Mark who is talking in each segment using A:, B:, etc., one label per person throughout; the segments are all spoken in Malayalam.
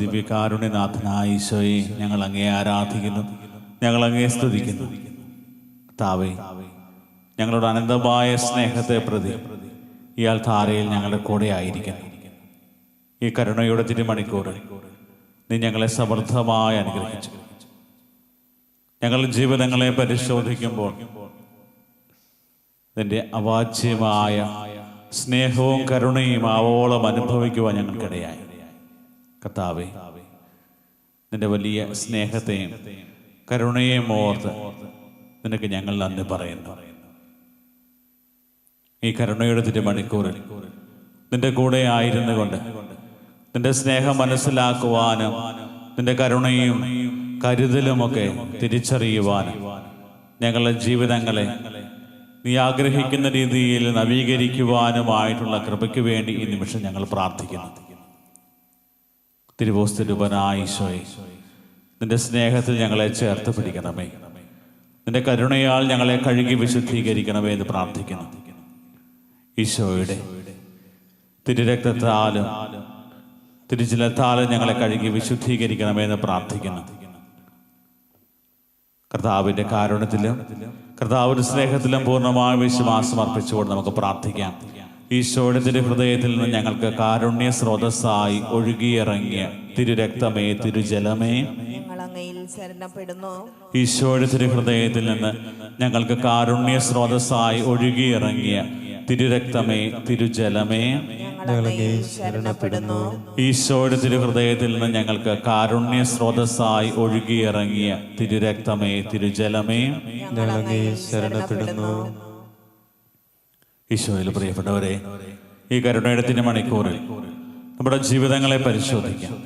A: ദിവ്യകാരുണ്യനാഥനായ ഈശോയെ, ഞങ്ങൾ അങ്ങേ ആരാധിക്കുന്നു, ഞങ്ങൾ അങ്ങേ സ്തുതിക്കുന്നു. കർത്താവേ, ഞങ്ങളുടെ അനന്തമായ സ്നേഹത്തെ പ്രതി ഇയാൾ ധാരയിൽ ഞങ്ങളുടെ കൂടെ ആയിരിക്കുന്നു. ഈ കരുണയുടെ തിരുമണിക്കൂറിൽ നീ ഞങ്ങളെ സമൃദ്ധമായി അനുഗ്രഹിച്ചു. ഞങ്ങളുടെ ജീവിതങ്ങളെ പരിശോധിക്കുമ്പോൾ നിന്റെ അവാച്യമായ സ്നേഹവും കരുണയും ആവോളം അനുഭവിക്കുവാൻ ഞങ്ങൾക്കിടയായി. കർത്താവേ, നിന്റെ വലിയ സ്നേഹത്തെയും കരുണയെയും ഓർത്ത് നിനക്ക് ഞങ്ങൾ നന്ദി പറയുന്നു. ഈ കരുണയുടെ തിരുമണിക്കൂറിൽ നിന്റെ കൂടെ ആയിരുന്നു കൊണ്ട് നിന്റെ സ്നേഹം മനസ്സിലാക്കുവാനും നിന്റെ കരുണയും കരുതലുമൊക്കെ തിരിച്ചറിയുവാനും ഞങ്ങളുടെ ജീവിതങ്ങളെ നീ ആഗ്രഹിക്കുന്ന രീതിയിൽ നവീകരിക്കുവാനുമായിട്ടുള്ള കൃപയ്ക്ക് വേണ്ടി ഈ നിമിഷം ഞങ്ങൾ പ്രാർത്ഥിക്കുന്നു. തിരുവോസ്തുരൂപനായ ഈശോയെ, നിന്റെ സ്നേഹത്തിൽ ഞങ്ങളെ ചേർത്ത് പിടിക്കണമേ. നിന്റെ കരുണയാൽ ഞങ്ങളെ കഴുകി വിശുദ്ധീകരിക്കണമേ എന്ന് പ്രാർത്ഥിക്കുന്നു. ഈശോയുടെ തിരുരക്തത്താലും തിരുജലത്താലും ഞങ്ങളെ കഴുകി വിശുദ്ധീകരിക്കണമേ എന്ന് പ്രാർത്ഥിക്കുന്നു. കർത്താവിൻ്റെ കാരുണ്യത്തിലും കർത്താവിൻ്റെ സ്നേഹത്തിലും പൂർണ്ണമായ വിശ്വാസം അർപ്പിച്ചുകൊണ്ട് നമുക്ക് പ്രാർത്ഥിക്കാം. ഈശോയുടെ തിരുഹൃദയത്തിൽ നിന്ന് ഞങ്ങൾക്ക് കാരുണ്യ സ്രോതസ്സായി ഒഴുകിയിറങ്ങിയ തിരുരക്തമേ, തിരുജലമേ, ഈശോയുടെ തിരുഹൃദയത്തിൽ നിന്ന് ഞങ്ങൾക്ക് കാരുണ്യ സ്രോതസ്സായി ഒഴുകിയിറങ്ങിയ തിരുരക്തമേ, തിരുജലമേ, ഈശോയുടെ തിരുഹൃദയത്തിൽ നിന്ന് ഞങ്ങൾക്ക് കാരുണ്യ സ്രോതസ്സായി ഒഴുകിയിറങ്ങിയ തിരുരക്തമേ, തിരുജലമേ, ശരണപ്പെടുന്നു. ഈശോയിൽ പ്രിയപ്പെട്ടവരെ, ഈ കരുണയുടെ തിരുമണിക്കൂറിൽ നമ്മുടെ ജീവിതങ്ങളെ പരിശോധിക്കാം.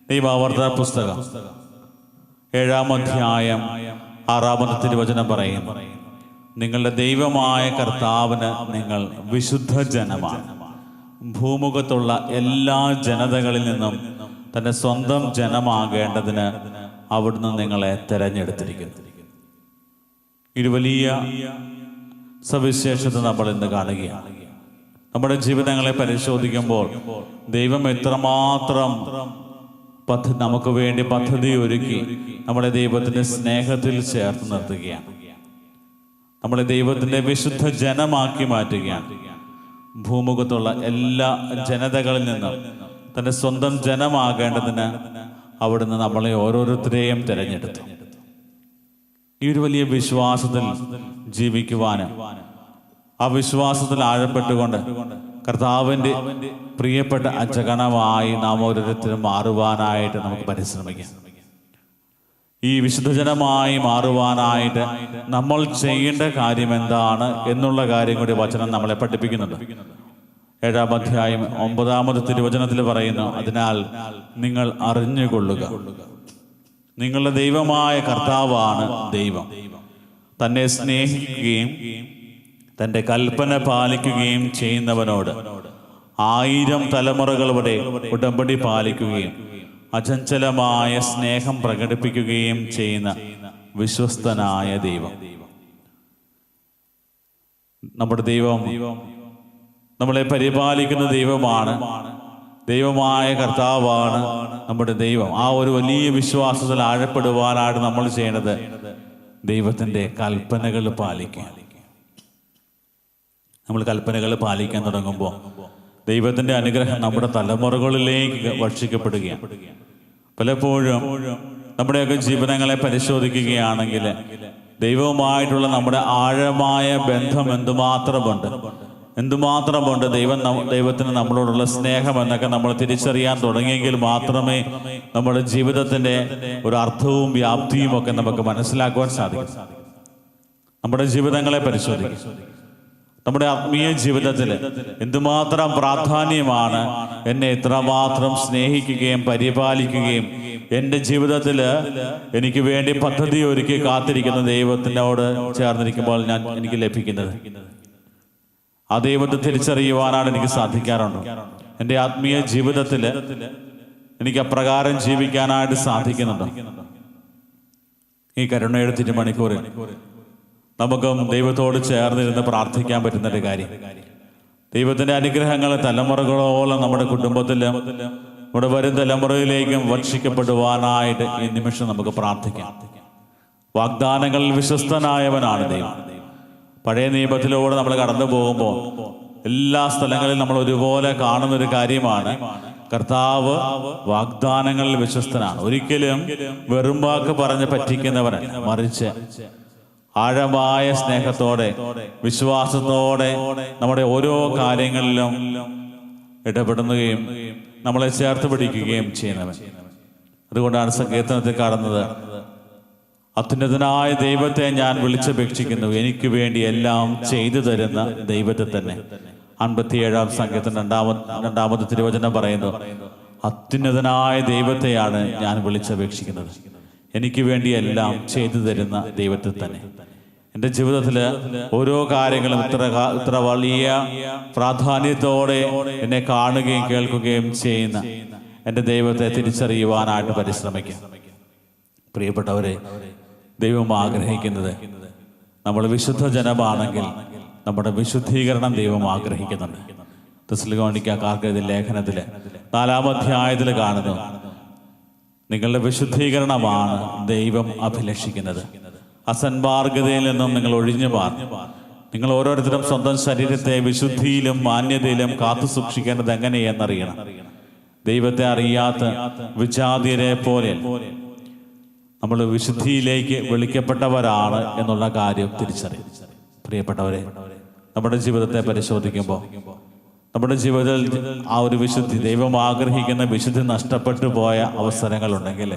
A: ദൈവാവർത്തന പുസ്തകം 7-ാം അധ്യായം 6-ാമത്തെ തിരുവചനം പറയുന്നു, നിങ്ങളുടെ ദൈവമായ കർത്താവിന് നിങ്ങൾ വിശുദ്ധ ജനമാണ്. ഭൂമുഖത്തുള്ള എല്ലാ ജനതകളിൽ നിന്നും തന്റെ സ്വന്തം ജനമാകേണ്ടതിന് അവിടുന്ന് നിങ്ങളെ തെരഞ്ഞെടുത്തിരിക്കുന്നു. ഇത് വലിയ സവിശേഷത നമ്മൾ ഇന്ന് കാണുകയാണ്. നമ്മുടെ ജീവിതങ്ങളെ പരിശോധിക്കുമ്പോൾ ദൈവം എത്രമാത്രം നമുക്ക് വേണ്ടി പദ്ധതി ഒരുക്കി നമ്മളെ ദൈവത്തിന്റെ സ്നേഹത്തിൽ ചേർത്ത് നിർത്തുകയാണ്. നമ്മളെ ദൈവത്തിന്റെ വിശുദ്ധ ജനമാക്കി മാറ്റുകയാണ്. ഭൂമുഖത്തുള്ള എല്ലാ ജനതകളിൽ നിന്നും തന്റെ സ്വന്തം ജനമാകേണ്ടതിന് അവിടുന്ന് നമ്മളെ ഓരോരുത്തരെയും തിരഞ്ഞെടുത്തു. ഈ ഒരു വലിയ വിശ്വാസത്തിൽ ജീവിക്കുവാനും ആ വിശ്വാസത്തിൽ ആഴപ്പെട്ടുകൊണ്ട് കർത്താവിൻ്റെ പ്രിയപ്പെട്ട അജഗണമായി നാം ഓരോരുത്തരും മാറുവാനായിട്ട് നമുക്ക് പരിശ്രമിക്കാം. ഈ വിശുദ്ധജനമായി മാറുവാനായിട്ട് നമ്മൾ ചെയ്യേണ്ട കാര്യം എന്താണ് എന്നുള്ള കാര്യം കൂടി വചനം നമ്മളെ പഠിപ്പിക്കുന്നുണ്ട്. 7-ാം അധ്യായം 9-ാമത്തെ തിരുവചനത്തിൽ പറയുന്നു, അതിനാൽ നിങ്ങൾ അറിഞ്ഞുകൊള്ളുക, നിങ്ങളുടെ ദൈവമായ കർത്താവാണ് ദൈവം. തന്നെ സ്നേഹിക്കുകയും തൻ്റെ കൽപ്പന പാലിക്കുകയും ചെയ്യുന്നവനോട് 1000 തലമുറകൾ വരെ ഉടമ്പടി പാലിക്കുകയും അചഞ്ചലമായ സ്നേഹം പ്രകടിപ്പിക്കുകയും ചെയ്യുന്ന വിശ്വസ്തനായ ദൈവം. നമ്മുടെ ദൈവം നമ്മളെ പരിപാലിക്കുന്ന ദൈവമാണ്. ദൈവമായ കർത്താവാണ് നമ്മുടെ ദൈവം. ആ ഒരു വലിയ വിശ്വാസത്തിൽ ആഴപ്പെടുവാനാണ് നമ്മൾ ചെയ്യേണ്ടത് ദൈവത്തിൻ്റെ കൽപ്പനകൾ പാലിക്കുക. നമ്മൾ കൽപ്പനകൾ പാലിക്കാൻ തുടങ്ങുമ്പോൾ ദൈവത്തിൻ്റെ അനുഗ്രഹം നമ്മുടെ തലമുറകളിലേക്ക് വർഷിക്കപ്പെടുകയാണ്. പലപ്പോഴും നമ്മുടെയൊക്കെ ജീവിതങ്ങളെ പരിശോധിക്കുകയാണെങ്കിൽ ദൈവവുമായിട്ടുള്ള നമ്മുടെ ആഴമായ ബന്ധം എന്തുമാത്രമുണ്ട് ദൈവത്തിന് നമ്മളോടുള്ള സ്നേഹം എന്നൊക്കെ നമ്മൾ തിരിച്ചറിയാൻ തുടങ്ങിയെങ്കിൽ മാത്രമേ നമ്മുടെ ജീവിതത്തിന്റെ ഒരു അർത്ഥവും വ്യാപ്തിയും ഒക്കെ നമുക്ക് മനസ്സിലാക്കുവാൻ സാധിക്കും. നമ്മുടെ ജീവിതങ്ങളെ പരിശോധിക്കും. നമ്മുടെ ആത്മീയ ജീവിതത്തിൽ എന്തുമാത്രം പ്രാധാന്യമാണ് എന്നെ എത്രമാത്രം സ്നേഹിക്കുകയും പരിപാലിക്കുകയും എൻ്റെ ജീവിതത്തിൽ എനിക്ക് വേണ്ടി പദ്ധതി ഒരുക്കി കാത്തിരിക്കുന്ന ദൈവത്തിനോട് ചേർന്നിരിക്കുമ്പോൾ എനിക്ക് ലഭിക്കുന്നത്. ആ ദൈവത്തെ തിരിച്ചറിയുവാനാണ് എനിക്ക് സാധിക്കാറുണ്ട്. എൻ്റെ ആത്മീയ ജീവിതത്തിൽ എനിക്ക് അപ്രകാരം ജീവിക്കാനായിട്ട് സാധിക്കുന്നുണ്ട്. ഈ കരുണയുടെ തിരുമണിക്കൂറിൽ നമുക്കും ദൈവത്തോട് ചേർന്നിരുന്ന് പ്രാർത്ഥിക്കാൻ പറ്റുന്നൊരു കാര്യം, ദൈവത്തിൻ്റെ അനുഗ്രഹങ്ങൾ തലമുറകളോളം നമ്മുടെ കുടുംബത്തിലും നമ്മുടെ വരും തലമുറയിലേക്കും വർഷിക്കപ്പെടുവാനായിട്ട് ഈ നിമിഷം നമുക്ക് പ്രാർത്ഥിക്കാം. വാഗ്ദാനങ്ങളിൽ വിശ്വസ്തനായവനാണ് ദൈവം. പഴയ നിയമത്തിലൂടെ നമ്മൾ കടന്നു പോകുമ്പോൾ എല്ലാ സ്ഥലങ്ങളിലും നമ്മൾ ഒരുപോലെ കാണുന്നൊരു കാര്യമാണ്, കർത്താവ് വാഗ്ദാനങ്ങളിൽ വിശ്വസ്തനാണ്. ഒരിക്കലും വെറും വാക്ക് പറഞ്ഞ് പറ്റിക്കുന്നവരല്ല, മറിച്ച് ആഴമായ സ്നേഹത്തോടെ വിശ്വാസത്തോടെ നമ്മുടെ ഓരോ കാര്യങ്ങളിലും ഇടപെടുകയും നമ്മളെ ചേർത്ത് പിടിക്കുകയും ചെയ്യുന്നവൻ. അതുകൊണ്ടാണ് സങ്കീർത്തനത്തിൽ കാണുന്നത്, അത്യുന്നതനായ ദൈവത്തെ ഞാൻ വിളിച്ചപേക്ഷിക്കുന്നു, എനിക്ക് വേണ്ടി എല്ലാം ചെയ്തു തരുന്ന ദൈവത്തെ തന്നെ. 57-ാം സങ്കീർത്തനം 2-ാമത്തെ തിരുവചനം പറയുന്നു, അത്യുന്നതനായ ദൈവത്തെയാണ് ഞാൻ വിളിച്ചപേക്ഷിക്കുന്നത്, എനിക്ക് വേണ്ടി എല്ലാം ചെയ്തു തരുന്ന ദൈവത്തെ തന്നെ. എൻ്റെ ജീവിതത്തിൽ ഓരോ കാര്യങ്ങളും ഇത്ര വലിയ പ്രാധാന്യത്തോടെ എന്നെ കാണുകയും കേൾക്കുകയും ചെയ്യുന്ന എൻ്റെ ദൈവത്തെ തിരിച്ചറിയുവാനായിട്ട് പരിശ്രമിക്കാം. പ്രിയപ്പെട്ടവരെ, ദൈവം ആഗ്രഹിക്കുന്നത് നമ്മൾ വിശുദ്ധ ജനമാണെങ്കിൽ നമ്മുടെ വിശുദ്ധീകരണം ദൈവം ആഗ്രഹിക്കുന്നുണ്ട്. തെസ്സലോനിക്കക്കാർക്ക് എഴുതിയ ലേഖനത്തിൽ 4-ാം അധ്യായത്തിൽ കാണുന്നു, നിങ്ങളുടെ വിശുദ്ധീകരണമാണ് ദൈവം അഭിലഷിക്കുന്നത്. അസന്മാർഗതയിൽ നിന്നും നിങ്ങൾ ഒഴിഞ്ഞു മാറി നിങ്ങൾ ഓരോരുത്തരും സ്വന്തം ശരീരത്തെ വിശുദ്ധിയിലും മാന്യതയിലും കാത്തു സൂക്ഷിക്കേണ്ടത് എങ്ങനെയെന്നറിയണം. ദൈവത്തെ അറിയാത്ത വിജാതിയരെ പോലെ നമ്മൾ വിശുദ്ധിയിലേക്ക് വിളിക്കപ്പെട്ടവരാണ് എന്നുള്ള കാര്യം തിരിച്ചറിയും. പ്രിയപ്പെട്ടവരെ, നമ്മുടെ ജീവിതത്തെ പരിശോധിക്കുമ്പോൾ നമ്മുടെ ജീവിതത്തിൽ ആ ഒരു വിശുദ്ധി, ദൈവം ആഗ്രഹിക്കുന്ന വിശുദ്ധി നഷ്ടപ്പെട്ടു പോയ അവസരങ്ങളുണ്ടെങ്കിൽ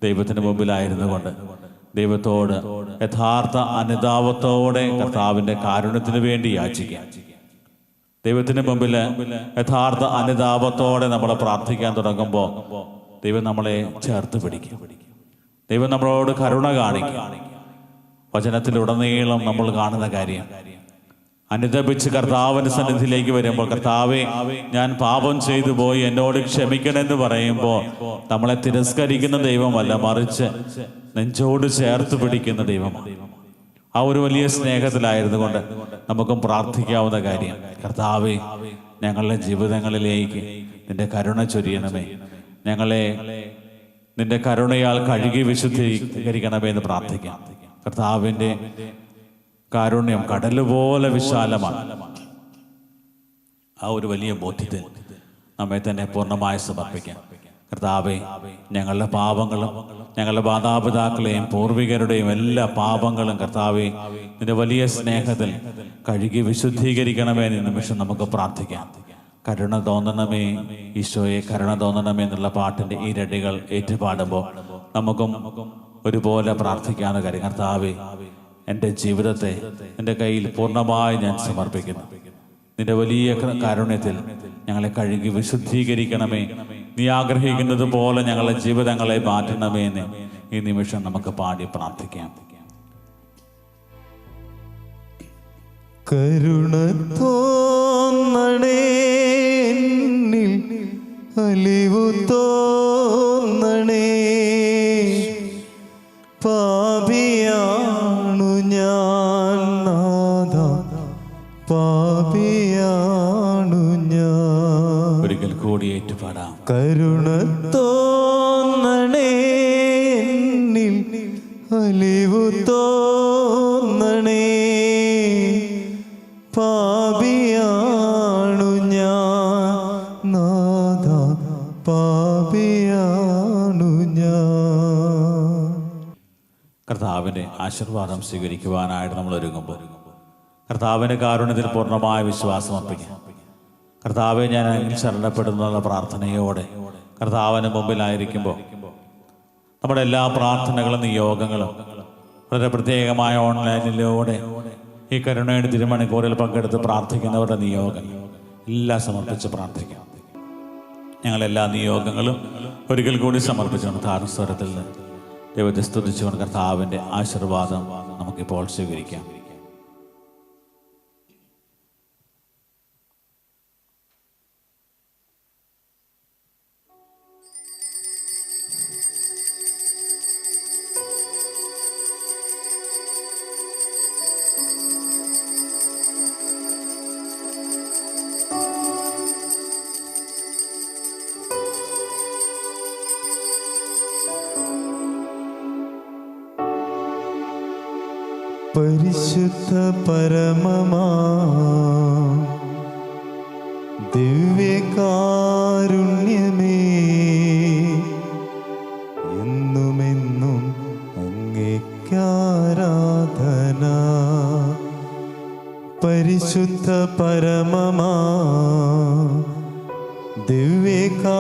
A: ദൈവത്തിന് മുമ്പിലായിരുന്നു കൊണ്ട് ദൈവത്തോട് യഥാർത്ഥ അനുതാപത്തോടെ കർത്താവിൻ്റെ കാരുണ്യത്തിന് വേണ്ടി യാചിക്കാം. ദൈവത്തിന് മുമ്പിൽ യഥാർത്ഥ അനുതാപത്തോടെ നമ്മൾ പ്രാർത്ഥിക്കാൻ തുടങ്ങുമ്പോൾ ദൈവം നമ്മളെ ചേർത്ത് പിടിക്കും. ദൈവം നമ്മളോട് കരുണ കാണിക്കും. വചനത്തിലുടനീളം നമ്മൾ കാണുന്ന കാര്യം, അനുതപിച്ച് കർത്താവിൻ്റെ സന്നിധിയിലേക്ക് വരുമ്പോൾ, കർത്താവേ ഞാൻ പാപം ചെയ്തു പോയി, എന്നോട് ക്ഷമിക്കണമെന്ന് പറയുമ്പോൾ നമ്മളെ തിരസ്കരിക്കുന്ന ദൈവമല്ല, മറിച്ച് നെഞ്ചോട് ചേർത്ത് പിടിക്കുന്ന ദൈവമാണ്. ആ ഒരു വലിയ സ്നേഹത്തിലായിരുന്നു കൊണ്ട് നമുക്കും പ്രാർത്ഥിക്കാവുന്ന കാര്യം, കർത്താവേ ഞങ്ങളുടെ ജീവിതങ്ങളിലേക്ക് നിന്റെ കരുണ ചൊരിയണമേ, ഞങ്ങളെ നിന്റെ കരുണയാൽ കഴുകി വിശുദ്ധീകരിക്കണമേ എന്ന് പ്രാർത്ഥിക്കാം. കർത്താവിൻ്റെ കാരുണ്യം കടല് പോലെ വിശാലമാണ്. ആ ഒരു വലിയ ബോധ്യത്തിൽ നമ്മെ തന്നെ പൂർണ്ണമായി സമർപ്പിക്കാം. കർത്താവേ, ഞങ്ങളുടെ പാപങ്ങളും ഞങ്ങളുടെ മാതാപിതാക്കളെയും പൂർവികരുടെയും എല്ലാ പാപങ്ങളും കർത്താവേ നിന്റെ വലിയ സ്നേഹത്തിൽ കഴുകി വിശുദ്ധീകരിക്കണമേ എന്ന് നിമിഷം നമുക്ക് പ്രാർത്ഥിക്കാം. കരുണ തോന്നണമേ ഈശോയെ, കരുണ തോന്നണമേ എന്നുള്ള പാട്ടിൻ്റെ ഈ രടികൾ ഏറ്റുപാടുമ്പോൾ നമുക്കും ഒരുപോലെ പ്രാർത്ഥിക്കാവുന്ന കാര്യം, കർത്താവേ എൻ്റെ ജീവിതത്തെ എൻ്റെ കയ്യിൽ പൂർണ്ണമായി ഞാൻ സമർപ്പിക്കുന്നു. നിന്റെ വലിയ കാരുണ്യത്തിൽ ഞങ്ങളെ കഴുകി വിശുദ്ധീകരിക്കണമേ, നീ ആഗ്രഹിക്കുന്നത് പോലെ ഞങ്ങളുടെ ജീവിതങ്ങളെ മാറ്റണമേ എന്ന് ഈ നിമിഷം നമുക്ക് പാടി പ്രാർത്ഥിക്കാം.
B: കരുണ തോന്നണേ, അലിവു തോന്നണേ, പാപിയാണു ഞാൻ നാഥാ, പാപിയാണു ഞാൻ.
A: ഒരിക്കൽ കൂടി ഏറ്റുപാടാം.
B: കരുണ തോന്നണേ, അലിവു തോന്നണേ, പാപിയാണു ഞാൻ നാഥാ, പാപിയാണു ഞാൻ.
A: കർത്താവിൻ്റെ ആശീർവാദം സ്വീകരിക്കുവാനായിട്ട് നമ്മൾ ഒരുങ്ങുമ്പോൾ കർത്താവിൻ്റെ കാരുണ്യത്തിൽ പൂർണ്ണമായ വിശ്വാസം അർപ്പിക്കാം. കർത്താവെ ഞാൻ അതിൽ ശരണപ്പെടുന്നുള്ള പ്രാർത്ഥനയോടെ കർത്താവിന് മുമ്പിലായിരിക്കുമ്പോൾ നമ്മുടെ എല്ലാ പ്രാർത്ഥനകളും നിയോഗങ്ങളും വളരെ പ്രത്യേകമായ ഓൺലൈനിലൂടെ ഈ കരുണയുടെ തിരുമണിക്കൂറിൽ പങ്കെടുത്ത് പ്രാർത്ഥിക്കുന്നവരുടെ നിയോഗം എല്ലാം സമർപ്പിച്ച് പ്രാർത്ഥിക്കാം. ഞങ്ങളെല്ലാ നിയോഗങ്ങളും ഒരിക്കൽ കൂടി സമർപ്പിച്ചുകൊണ്ട് താരസ്വരത്തിൽ ദൈവത്തെ സ്തുതിച്ചുകൊണ്ട് കർത്താവിൻ്റെ ആശീർവാദം നമുക്കിപ്പോൾ സ്വീകരിക്കാം.
B: പരിശുദ്ധ പരമമാ ദിവ്യകാരുണ്യമേ, എന്നുമെന്നും അങ്ങേക്കാരാധന. പരിശുദ്ധ പരമമാ ദിവ്യകാരുണ്യമേ,